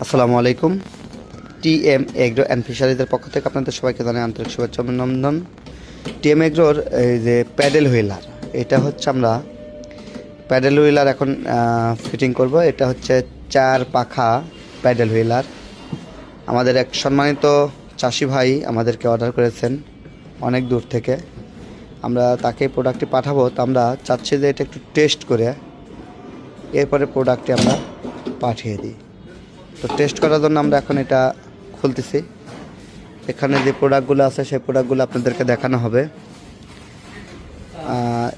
আসসালামু আলাইকুম। TM agro and ফিশারিজের পক্ষ থেকে আপনাদের সবাইকে জানাই আন্তরিক শুভেচ্ছা অভিনন্দন। টিএম এগ্রোর এই যে প্যাডেল হুইলার, এটা হচ্ছে আমরা প্যাডেল হুইলার এখন ফিটিং করব। এটা হচ্ছে 4 পাখা প্যাডেল হুইলার। আমাদের এক সম্মানিত চাষি ভাই আমাদেরকে অর্ডার করেছেন অনেক দূর থেকে। আমরা তাকে প্রোডাক্টটি পাঠাবো, তো আমরা চাচ্ছি যে এটা একটু টেস্ট করে এরপরে প্রোডাক্টটি আমরা পাঠিয়ে দিই। তো টেস্ট করার জন্য আমরা এখন এটা খুলতেছি। এখানে যে প্রোডাক্টগুলো আছে সেই প্রোডাক্টগুলো আপনাদেরকে দেখানো হবে।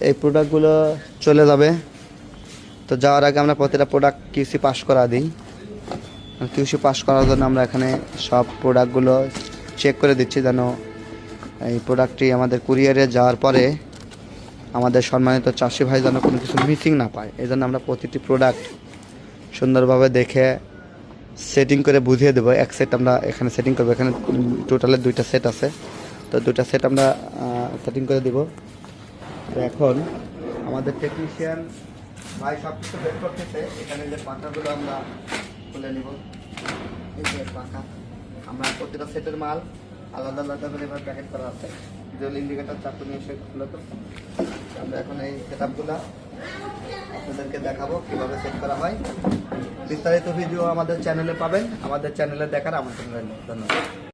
এই প্রোডাক্টগুলো চলে যাবে। তো যাওয়ার আগে আমরা প্রতিটা প্রোডাক্ট কিউসি পাস করা দিই। কিউসি পাস করার জন্য আমরা এখানে সব প্রোডাক্টগুলো চেক করে দিচ্ছি, যেন এই প্রোডাক্টটি আমাদের কুরিয়ারে যাওয়ার পরে আমাদের সম্মানিত চাষি ভাই যেন কোনো কিছু মিসিং না পায়। এই জন্য আমরা প্রতিটি প্রোডাক্ট সুন্দরভাবে দেখে সেটিং করে বুঝিয়ে দেবো। এক সেট আমরা এখানে সেটিং করবো। এখানে টোটালে 2টা সেট আছে, তো 2টা সেট আমরা সেটিং করে দেবো। তো এখন আমাদের টেকনিশিয়ান ভাই সব কিছু বের করতেছে। এখানে যে পাখাগুলো আমরা খুলে নিব। এই যে পাখা, আমরা প্রতিটা সেটের মাল আলাদা আলাদা করে এবার প্যাকেট করা আছে। জল ইন্ডিকেটার চাকু নিয়ে এসে খুলে তো আমরা এখন এই সেটআপগুলো আপনাদেরকে দেখাবো কীভাবে সেট করা হয়। বিস্তারিত ভিডিও আমাদের চ্যানেলে পাবেন। আমাদের চ্যানেলে দেখার আমন্ত্রণ রইল। ধন্যবাদ।